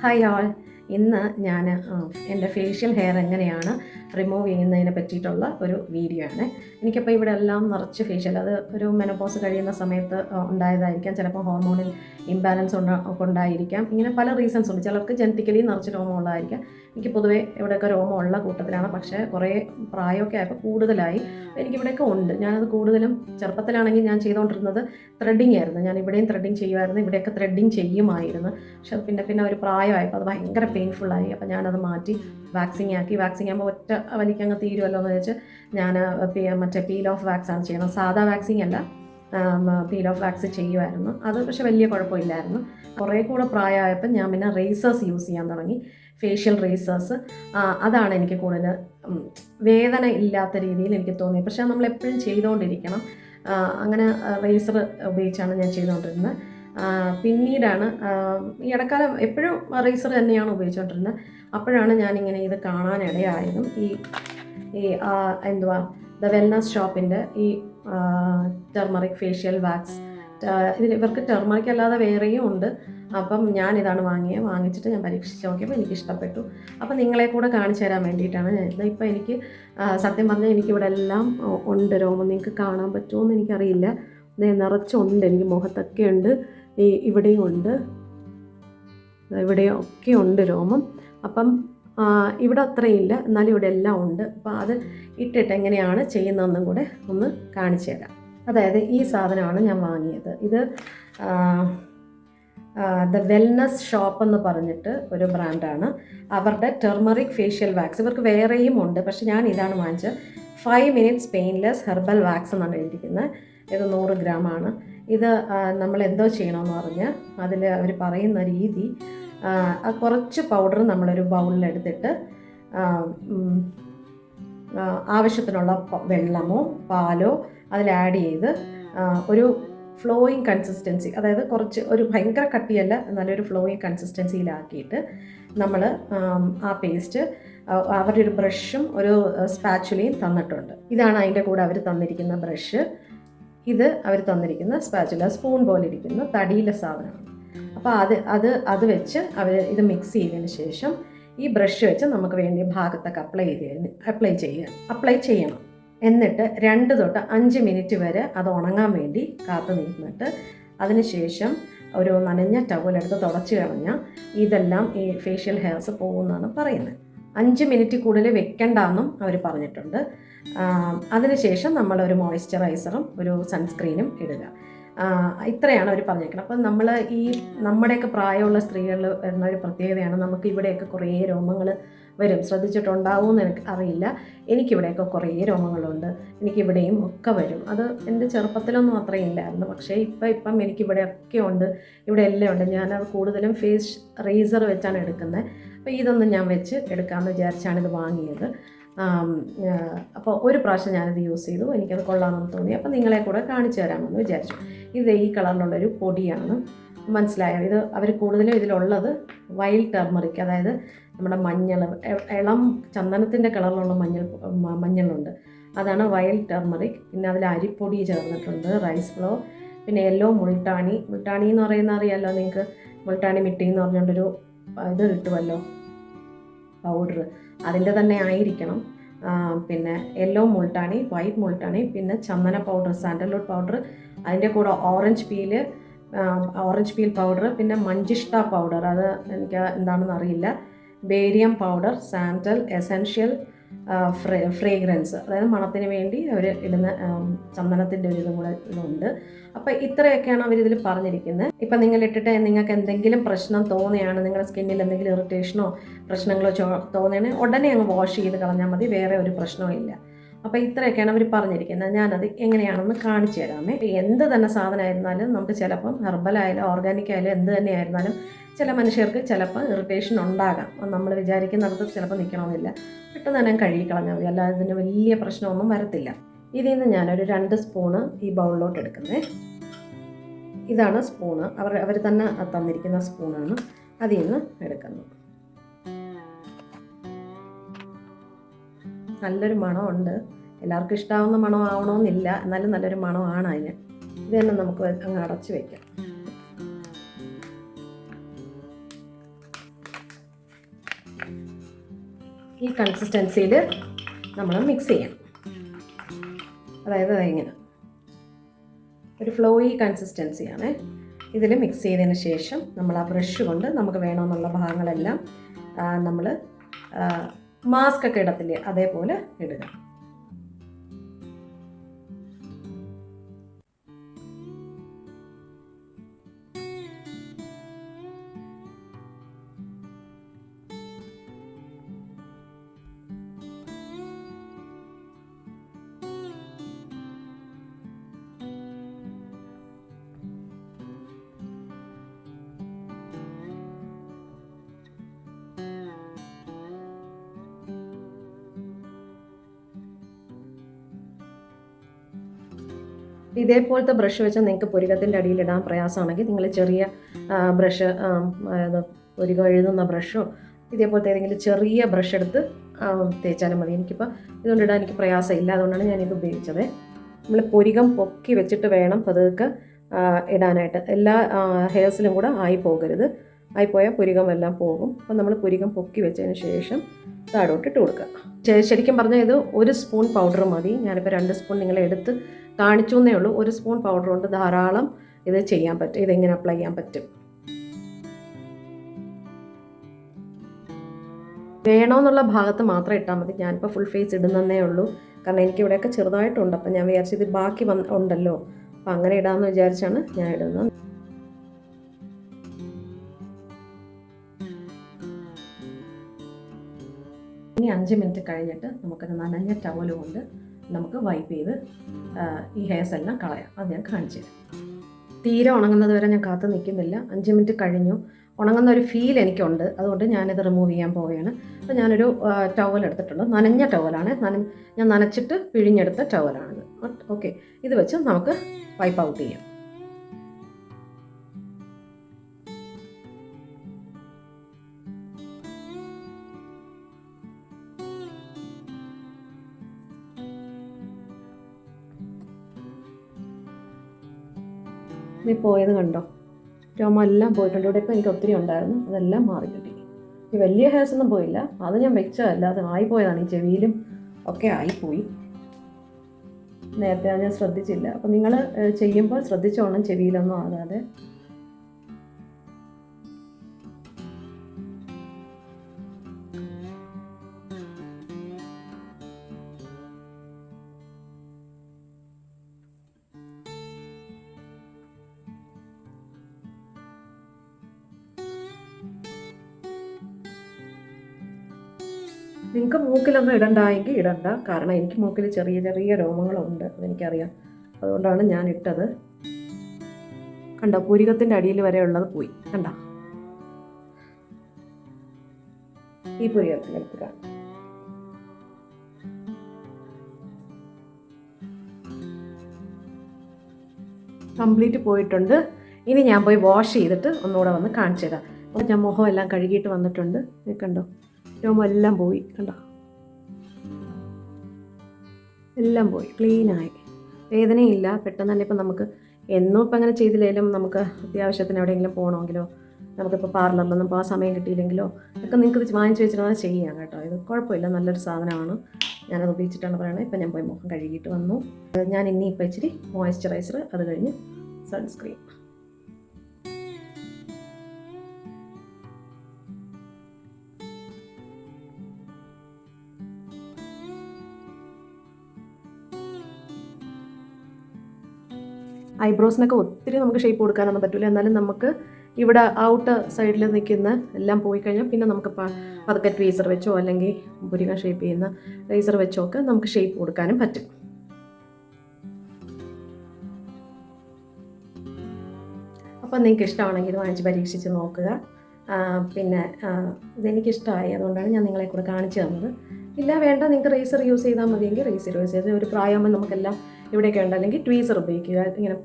Hi all. ഇന്ന് ഞാൻ എൻ്റെ ഫേഷ്യൽ ഹെയർ എങ്ങനെയാണ് റിമൂവ് ചെയ്യുന്നതിനെ പറ്റിയിട്ടുള്ള ഒരു വീഡിയോ ആണ്. എനിക്കപ്പോൾ ഇവിടെ എല്ലാം നിറച്ച് ഫേഷ്യൽ, അത് ഒരു മെനോപോസ് കഴിയുന്ന സമയത്ത് ഉണ്ടായതായിരിക്കാം, ചിലപ്പോൾ ഹോർമോണിൽ ഇംബാലൻസ് കൊണ്ടായിരിക്കാം. ഇങ്ങനെ പല റീസൺസ് ഉണ്ട്. ചിലർക്ക് ജനറ്റിക്കലി നിറച്ച് രോമമുള്ളതായിരിക്കാം. എനിക്ക് പൊതുവേ ഇവിടെയൊക്കെ രോമമുള്ള കൂട്ടത്തിലാണ്, പക്ഷേ കുറേ പ്രായമൊക്കെ ആയപ്പോൾ കൂടുതലായി. എനിക്കിവിടെയൊക്കെ ഉണ്ട്. ഞാനത് കൂടുതലും ചെറുപ്പത്തിലാണെങ്കിൽ ഞാൻ ചെയ്തുകൊണ്ടിരുന്നത് ത്രെഡിങ് ആയിരുന്നു. ഞാൻ ഇവിടെയും ത്രെഡിങ് ചെയ്യുമായിരുന്നു, ഇവിടെയൊക്കെ ത്രെഡിങ് ചെയ്യുമായിരുന്നു. പക്ഷെ പിന്നെ ഒരു പ്രായമായപ്പോൾ അത് ഭയങ്കര പെയിൻഫുള്ളായി. അപ്പോൾ ഞാനത് മാറ്റി വാക്സിങ് ആക്കി. വാക്സിങ് ആകുമ്പോൾ ഒറ്റ വലിക്കങ്ങ് തീരുമല്ലോ എന്ന് വെച്ച് ഞാൻ മറ്റേ പീൽ ഓഫ് വാക്സ് ആണ് ചെയ്യുന്നത്. സാധാ വാക്സിങ് അല്ല, പീൽ ഓഫ് വാക്സ് ചെയ്യുമായിരുന്നു. അത് പക്ഷെ വലിയ കുഴപ്പമില്ലായിരുന്നു. കുറേ കൂടെ പ്രായമായപ്പോൾ ഞാൻ പിന്നെ റേസേഴ്സ് യൂസ് ചെയ്യാൻ തുടങ്ങി, ഫേഷ്യൽ റേസേഴ്സ്. അതാണ് എനിക്ക് കൂടുതൽ വേദന ഇല്ലാത്ത രീതിയിൽ എനിക്ക് തോന്നിയത്. പക്ഷേ നമ്മളെപ്പോഴും ചെയ്തുകൊണ്ടിരിക്കണം. അങ്ങനെ റേസർ ഉപയോഗിച്ചാണ് ഞാൻ ചെയ്തുകൊണ്ടിരുന്നത്. പിന്നീടാണ് ഈ ഇടക്കാലം എപ്പോഴും റേസർ തന്നെയാണ് ഉപയോഗിച്ചുകൊണ്ടിരുന്നത്. അപ്പോഴാണ് ഞാനിങ്ങനെ ഇത് കാണാനിടയായതും ഈ എന്തുവാ ദ വെൽനസ് ഷോപ്പിൻ്റെ ഈ ടെർമറിക് ഫേഷ്യൽ വാക്സ്. ഇവർക്ക് ടെർമറിക് അല്ലാതെ വേറെയും ഉണ്ട്. അപ്പം ഞാനിതാണ് വാങ്ങിച്ചിട്ട് ഞാൻ പരീക്ഷിച്ച് നോക്കിയപ്പോൾ എനിക്ക് ഇഷ്ടപ്പെട്ടു. അപ്പം നിങ്ങളെ കൂടെ കാണിച്ചു തരാൻ വേണ്ടിയിട്ടാണ് ഞാനിത്. ഇപ്പം എനിക്ക് സത്യം പറഞ്ഞാൽ എനിക്കിവിടെ എല്ലാം ഉണ്ട് രോമം. നിങ്ങൾക്ക് കാണാൻ പറ്റുമോ എന്ന് എനിക്കറിയില്ല. നിറച്ചുണ്ട്, എനിക്ക് മുഖത്തൊക്കെ ഉണ്ട്, ഇവിടെയും ഉണ്ട്, ഇവിടെയൊക്കെ ഉണ്ട് രോമം. അപ്പം ഇവിടെ അത്രയില്ല, എന്നാലും ഇവിടെ എല്ലാം ഉണ്ട്. അപ്പോൾ അത് ഇട്ടിട്ട് എങ്ങനെയാണ് ചെയ്യുന്നതെന്നും കൂടെ ഒന്ന് കാണിച്ചു തരാം. അതായത് ഈ സാധനമാണ് ഞാൻ വാങ്ങിയത്. ഇത് ദ വെൽനസ് ഷോപ്പ് എന്ന് പറഞ്ഞിട്ട് ഒരു ബ്രാൻഡാണ്. അവരുടെ ടെർമറിക് ഫേഷ്യൽ വാക്സ്. ഇവർക്ക് വേറെയും ഉണ്ട്, പക്ഷെ ഞാൻ ഇതാണ് വാങ്ങിച്ചത്. 5 minutes പെയിൻലെസ് ഹെർബൽ വാക്സ് എന്നാണ് എഴുതിയിരിക്കുന്നത്. ഇത് 100 ഗ്രാമാണ്. ഇത് നമ്മൾ എന്തോ ചെയ്യണമെന്ന് പറഞ്ഞാൽ അതിൽ അവർ പറയുന്ന രീതി, കുറച്ച് പൗഡർ നമ്മളൊരു ബൗളിലെടുത്തിട്ട് ആവശ്യത്തിനുള്ള വെള്ളമോ പാലോ അതിൽ ആഡ് ചെയ്ത് ഒരു ഫ്ലോയിങ് കൺസിസ്റ്റൻസി, അതായത് കുറച്ച് ഒരു ഭയങ്കര കട്ടിയല്ല, നല്ലൊരു ഫ്ലോയിങ് കൺസിസ്റ്റൻസിയിലാക്കിയിട്ട് നമ്മൾ ആ പേസ്റ്റ്, അവരുടെ ഒരു ബ്രഷും ഒരു സ്പാച്ചുലയും തന്നിട്ടുണ്ട്. ഇതാണ് അതിൻ്റെ കൂടെ അവർ തന്നിരിക്കുന്ന ബ്രഷ്. ഇത് അവർ തന്നിരിക്കുന്ന സ്പാച്ചുല, സ്പൂൺ പോലെ ഇരിക്കുന്ന തടിയിലെ സാധനമാണ്. അപ്പോൾ അത് വെച്ച് അവർ ഇത് മിക്സ് ചെയ്തതിന് ശേഷം ഈ ബ്രഷ് വെച്ച് നമുക്ക് വേണ്ടിയ ഭാഗത്തൊക്കെ അപ്ലൈ ചെയ്യണം. എന്നിട്ട് 2 തൊട്ട് 5 മിനിറ്റ് വരെ അത് ഉണങ്ങാൻ വേണ്ടി കാത്തു നിന്നിട്ട് അതിനുശേഷം ഒരു നനഞ്ഞ ടവലെടുത്ത് തുടച്ച് കളഞ്ഞാൽ ഇതെല്ലാം ഈ ഫേഷ്യൽ ഹെയർസ് പോകുമെന്നാണ് പറയുന്നത്. 5 മിനിറ്റ് കൂടുതൽ വെക്കണ്ടെന്നും അവർ പറഞ്ഞിട്ടുണ്ട്. അതിനുശേഷം നമ്മളൊരു മോയ്സ്ചറൈസറും ഒരു സൺസ്ക്രീനും ഇടുക. ഇത്രയാണ് അവർ പറഞ്ഞിരിക്കുന്നത്. അപ്പം നമ്മൾ നമ്മുടെയൊക്കെ പ്രായമുള്ള സ്ത്രീകളിൽ വരുന്ന ഒരു പ്രത്യേകതയാണ്, നമുക്ക് ഇവിടെയൊക്കെ കുറേ രോമങ്ങൾ വരും. ശ്രദ്ധിച്ചിട്ടുണ്ടാവുമെന്ന് എനിക്ക് അറിയില്ല. എനിക്കിവിടെയൊക്കെ കുറേ രോമങ്ങളുണ്ട്, എനിക്കിവിടെയും ഒക്കെ വരും. അത് എൻ്റെ ചെറുപ്പത്തിലൊന്നും അത്രയും ഇല്ലായിരുന്നു, പക്ഷേ ഇപ്പം എനിക്കിവിടെയൊക്കെ ഉണ്ട്, ഇവിടെ എല്ലാം ഉണ്ട്. ഞാനത് കൂടുതലും ഫേസ് റേസർ വെച്ചാണ് എടുക്കുന്നത്. അപ്പോൾ ഇതൊന്നും ഞാൻ വെച്ച് എടുക്കാമെന്ന് വിചാരിച്ചാണ് ഇത് വാങ്ങിയത്. അപ്പോൾ ഒരു പ്രാവശ്യം ഞാനിത് യൂസ് ചെയ്തു, എനിക്കത് കൊള്ളാമെന്ന് തോന്നി. അപ്പോൾ നിങ്ങളെ കൂടെ കാണിച്ചു തരാമെന്ന് വിചാരിച്ചു. ഇത് ഈ കളറിലുള്ളൊരു പൊടിയാണ്, മനസ്സിലായോ? ഇത് അവർ കൂടുതലും ഇതിലുള്ളത് വൈൽഡ് ടെർമറിക്, അതായത് നമ്മുടെ മഞ്ഞൾ, ഇളം ചന്ദനത്തിൻ്റെ കളറിലുള്ള മഞ്ഞളുണ്ട്, അതാണ് വൈൽഡ് ടെർമറിക്. പിന്നെ അതിൽ അരിപ്പൊടി ചേർന്നിട്ടുണ്ട്, റൈസ് ഫ്ലോർ, പിന്നെ യെല്ലോ മുൾട്ടാണി എന്ന് പറയുന്ന അറിയാമല്ലോ നിങ്ങൾക്ക്, മുൾട്ടാണി മിട്ടി എന്ന് പറഞ്ഞുകൊണ്ടൊരു ഇത് കിട്ടുമല്ലോ പൗഡർ, അതിൻ്റെ തന്നെ ആയിരിക്കണം. പിന്നെ യെല്ലോ മുൾട്ടാണി, വൈറ്റ് മുൾട്ടാണി, പിന്നെ ചന്ദന പൗഡർ, സാൻഡൽവുഡ് പൗഡർ, അതിൻ്റെ കൂടെ ഓറഞ്ച് പീൽ പൗഡർ, പിന്നെ മഞ്ചിഷ്ട പൗഡർ, അത് എനിക്ക് എന്താണെന്ന് അറിയില്ല, barium powder, sandal essential fragrance, അതായത് മണത്തിന് വേണ്ടി അവർ ഇടുന്ന ചന്ദനത്തിൻ്റെ ഒരു ഇതും കൂടെ ഇതുണ്ട്. അപ്പോൾ ഇത്രയൊക്കെയാണ് അവരിതിൽ പറഞ്ഞിരിക്കുന്നത്. ഇപ്പം നിങ്ങൾ ഇട്ടിട്ട് നിങ്ങൾക്ക് എന്തെങ്കിലും പ്രശ്നം തോന്നുകയാണ്, നിങ്ങളുടെ സ്കിന്നിൽ എന്തെങ്കിലും ഇറിറ്റേഷനോ പ്രശ്നങ്ങളോ തോന്നുകയാണെങ്കിൽ ഉടനെ അങ്ങ് വാഷ് ചെയ്ത് കളഞ്ഞാൽ മതി, വേറെ ഒരു പ്രശ്നവും ഇല്ല. അപ്പോൾ ഇത്രയൊക്കെയാണ് അവർ പറഞ്ഞിരിക്കുന്നത്. ഞാനത് എങ്ങനെയാണെന്ന് കാണിച്ചു തരാമേ. എന്ത് തന്നെ സാധനമായിരുന്നാലും നമുക്ക് ചിലപ്പം ഹെർബലായാലും ഓർഗാനിക് ആയാലും എന്ത് തന്നെ ആയിരുന്നാലും ചില മനുഷ്യർക്ക് ചിലപ്പോൾ ഇറിറ്റേഷൻ ഉണ്ടാകാം. നമ്മൾ വിചാരിക്കുന്നിടത്ത് ചിലപ്പോൾ നിൽക്കണമെന്നില്ല, പെട്ടെന്ന് തന്നെ കഴുകിക്കളഞ്ഞാൽ മതി, അല്ലാതെ ഇതിന് വലിയ പ്രശ്നമൊന്നും വരത്തില്ല. ഇതിൽ നിന്ന് ഞാനൊരു 2 സ്പൂണ് ഈ ബൗളിലോട്ട് എടുക്കുന്നത്. ഇതാണ് സ്പൂണ്, അവർ തന്നെ തന്നിരിക്കുന്ന സ്പൂണാണ്, അതിൽ നിന്ന് എടുക്കുന്നത്. നല്ലൊരു മണമുണ്ട്, എല്ലാവർക്കും ഇഷ്ടമാവുന്ന മണം ആവണമെന്നില്ല, എന്നാലും നല്ലൊരു മണമാണ് അതിന്. ഇത് തന്നെ നമുക്ക് അങ്ങ് അടച്ച് വയ്ക്കാം. ഈ കൺസിസ്റ്റൻസിയിൽ നമ്മൾ മിക്സ് ചെയ്യണം. അതായത് ഇങ്ങനെ ഒരു ഫ്ലോയി കൺസിസ്റ്റൻസിയാണ്. ഇതിൽ മിക്സ് ചെയ്തതിന് ശേഷം നമ്മൾ ആ ബ്രഷ് കൊണ്ട് നമുക്ക് വേണമെന്നുള്ള ഭാഗങ്ങളെല്ലാം നമ്മൾ മാസ്ക് ഒക്കെ ഇടത്തില്ലേ അതേപോലെ ഇടുക. ഇതേപോലത്തെ ബ്രഷ് വെച്ച് നിങ്ങൾക്ക് പുരികത്തിൻ്റെ അടിയിലിടാൻ പ്രയാസമാണെങ്കിൽ നിങ്ങൾ ചെറിയ ബ്രഷ്, പുരികം എഴുതുന്ന ബ്രഷോ ഇതേപോലത്തെ ഏതെങ്കിലും ചെറിയ ബ്രഷ് എടുത്ത് തേച്ചാലും മതി. എനിക്കിപ്പോൾ ഇതുകൊണ്ടിടാൻ എനിക്ക് പ്രയാസമില്ല, അതുകൊണ്ടാണ് ഞാനിത് ഉപയോഗിച്ചത്. നമ്മൾ പുരികം പൊക്കി വെച്ചിട്ട് വേണം പതുക്കെ ഇടാനായിട്ട്. എല്ലാ ഹെയർസിലും കൂടെ ആയി പോകരുത്. ആയിപ്പോയാൽ പുരികം എല്ലാം പോകും. അപ്പം നമ്മൾ പുരികം പൊക്കി വെച്ചതിന് ശേഷം താഴോട്ടിട്ട് കൊടുക്കുക. ശരിക്കും പറഞ്ഞാൽ ഇത് 1 സ്പൂൺ പൗഡർ മതി. ഞാനിപ്പോൾ 2 സ്പൂൺ നിങ്ങളെ എടുത്ത് കാണിച്ചു എന്നേ ഉള്ളൂ. 1 സ്പൂൺ പൗഡർ കൊണ്ട് ധാരാളം ഇത് ചെയ്യാൻ പറ്റും. ഇതെങ്ങനെ അപ്ലൈ ചെയ്യാൻ പറ്റും. വേണമെന്നുള്ള ഭാഗത്ത് മാത്രം ഇട്ടാൽ മതി. ഞാനിപ്പോൾ ഫുൾ ഫേസ് ഇടുന്നതേ ഉള്ളൂ. കാരണം എനിക്ക് ഇവിടെയൊക്കെ ചെറുതായിട്ടുണ്ട്. അപ്പം ഞാൻ വിചാരിച്ചു ഇത് ബാക്കി ഉണ്ടല്ലോ, അപ്പം അങ്ങനെ ഇടാമെന്ന് വിചാരിച്ചാണ് ഞാൻ ഇടുന്നത്. ഇനി 5 മിനിറ്റ് കഴിഞ്ഞിട്ട് നമുക്കൊരു നനഞ്ഞ ടവൽ കൊണ്ട് നമുക്ക് വൈപ്പ് ചെയ്ത് ഈ ഹെയർസ് എല്ലാം കളയാം. അത് ഞാൻ കാണിച്ചു തരാം. തീരെ ഉണങ്ങുന്നത് വരെ ഞാൻ കാത്തു നിൽക്കുന്നില്ല. 5 മിനിറ്റ് കഴിഞ്ഞു. ഉണങ്ങുന്ന ഒരു ഫീൽ എനിക്കുണ്ട്, അതുകൊണ്ട് ഞാനിത് റിമൂവ് ചെയ്യാൻ പോവുകയാണ്. അപ്പോൾ ഞാനൊരു ടവൽ എടുത്തിട്ടുണ്ട്. നനഞ്ഞ ടവലാണ്, ഞാൻ നനച്ചിട്ട് പിഴിഞ്ഞെടുത്ത ടവലാണിത്. ഓക്കെ, ഇത് വെച്ച് നമുക്ക് വൈപ്പ് ഔട്ട് ചെയ്യാം. നീ പോയത് കണ്ടോ? രോമം എല്ലാം പോയിട്ടുണ്ട്. ഇവിടെയൊക്കെ എനിക്ക് ഒത്തിരി ഉണ്ടായിരുന്നു, അതെല്ലാം മാറി കിട്ടി. ഈ വലിയ ഹെയർസ് ഒന്നും പോയില്ല, അത് ഞാൻ വെച്ചതല്ല, അത് ആയിപ്പോയതാണ്. ഈ ചെവിയിലും ഒക്കെ ആയിപ്പോയി. നേരത്തെ അത് ഞാൻ ശ്രദ്ധിച്ചില്ല. അപ്പം നിങ്ങൾ ചെയ്യുമ്പോൾ ശ്രദ്ധിച്ചോണം ചെവിയിലൊന്നും ആകാതെ. നിങ്ങൾക്ക് മൂക്കിലൊന്നും ഇടണ്ടായെങ്കിൽ ഇടണ്ട. കാരണം എനിക്ക് മൂക്കിൽ ചെറിയ ചെറിയ രോമങ്ങളുണ്ട്, അതെനിക്കറിയാം. അതുകൊണ്ടാണ് ഞാൻ ഇട്ടത്. കണ്ടോ, പുരികത്തിൻ്റെ അടിയിൽ വരെ ഉള്ളത് പോയി. കണ്ട, ഈ പുരികത്തിലേക്ക് കാണാം. കംപ്ലീറ്റ് പോയിട്ടുണ്ട്. ഇനി ഞാൻ പോയി വാഷ് ചെയ്തിട്ട് ഒന്നുകൂടെ വന്ന് കാണിച്ചു തരാം. അപ്പോൾ ഞാൻ മുഖം എല്ലാം കഴുകിയിട്ട് വന്നിട്ടുണ്ട്. കണ്ടോ, രോമം എല്ലാം പോയി. കണ്ടോ, എല്ലാം പോയി, ക്ലീനായി. വേദനയില്ല. പെട്ടെന്ന് തന്നെ ഇപ്പം നമുക്ക് എന്നും ഇപ്പം അങ്ങനെ ചെയ്തില്ലെങ്കിലും നമുക്ക് അത്യാവശ്യത്തിന് എവിടെയെങ്കിലും പോകണമെങ്കിലോ, നമുക്കിപ്പോൾ പാർലറിലൊന്നും പോകാൻ സമയം കിട്ടിയില്ലെങ്കിലോ ഒക്കെ നിങ്ങൾക്ക് ഇത് വാങ്ങിച്ച് വെച്ചിട്ട് ചെയ്യാം കേട്ടോ. ഇത് കുഴപ്പമില്ല, നല്ലൊരു സാധനമാണ്. ഞാനത് ഉപയോഗിച്ചിട്ടാണ് പറയുന്നത്. ഇപ്പം ഞാൻ പോയി മുഖം കഴുകിയിട്ട് വന്നു. ഞാൻ ഇനിയിപ്പോൾ ഇച്ചിരി മോയ്സ്ചറൈസർ, അത് കഴിഞ്ഞ് സൺസ്ക്രീൻ. ഐബ്രോസിനൊക്കെ ഒത്തിരി നമുക്ക് ഷേപ്പ് കൊടുക്കാനൊന്നും പറ്റില്ല. എന്നാലും നമുക്ക് ഇവിടെ ഔട്ട് സൈഡിൽ നിൽക്കുന്ന എല്ലാം പോയി കഴിഞ്ഞാൽ പിന്നെ നമുക്ക് പതുക്കെ ട്വീസർ വെച്ചോ അല്ലെങ്കിൽ പുരികം ഷേപ്പ് ചെയ്യുന്ന റേസർ വെച്ചോ ഒക്കെ നമുക്ക് ഷേപ്പ് കൊടുക്കാനും പറ്റും. അപ്പം നിങ്ങൾക്ക് ഇഷ്ടമാണെങ്കിൽ ഇത് വാങ്ങിച്ച് പരീക്ഷിച്ച് നോക്കുക. പിന്നെ ഇതെനിക്കിഷ്ടമായി, അതുകൊണ്ടാണ് ഞാൻ നിങ്ങളെ കൂടെ കാണിച്ചു തന്നത്. ഇല്ല വേണ്ട, നിങ്ങൾക്ക് റേസർ യൂസ് ചെയ്താൽ മതിയെങ്കിൽ റേസർ യൂസ് ചെയ്ത് ഒരു പ്രായമാകുമ്പോൾ നമുക്കെല്ലാം ഇവിടെയൊക്കെ ഉണ്ട്. അല്ലെങ്കിൽ ട്വീസർ ഉപയോഗിക്കുക, ഇങ്ങനെ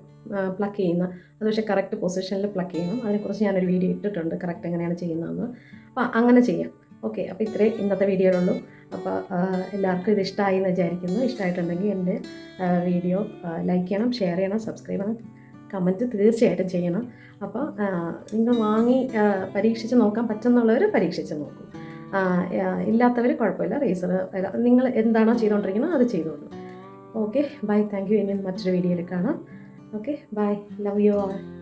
പ്ലക്ക് ചെയ്യുന്ന. അത് പക്ഷേ കറക്റ്റ് പൊസിഷനിൽ പ്ലക്ക് ചെയ്യണം. അതിനെക്കുറിച്ച് ഞാനൊരു വീഡിയോ ഇട്ടിട്ടുണ്ട്, കറക്റ്റ് എങ്ങനെയാണ് ചെയ്യുന്നതെന്ന്. അപ്പോൾ അങ്ങനെ ചെയ്യാം. ഓക്കെ, അപ്പോൾ ഇത്രയും ഇന്നത്തെ വീഡിയോയിലുള്ളൂ. അപ്പോൾ എല്ലാവർക്കും ഇത് ഇഷ്ടമായി എന്ന് വിചാരിക്കുന്നു. ഇഷ്ടമായിട്ടുണ്ടെങ്കിൽ എൻ്റെ വീഡിയോ ലൈക്ക് ചെയ്യണം, ഷെയർ ചെയ്യണം, സബ്സ്ക്രൈബ് ചെയ്യണം, കമൻറ്റ് തീർച്ചയായിട്ടും ചെയ്യണം. അപ്പോൾ നിങ്ങൾ വാങ്ങി പരീക്ഷിച്ച് നോക്കാൻ പറ്റുന്നുള്ളവർ പരീക്ഷിച്ച് നോക്കും. ഇല്ലാത്തവർ കുഴപ്പമില്ല, റേസർ നിങ്ങൾ എന്താണോ ചെയ്തുകൊണ്ടിരിക്കുന്നത് അത് ചെയ്തോളൂ. Okay, bye, thank you. ഇനി മറ്റൊരു വീഡിയോയിൽ കാണാം. Okay, bye, love you all.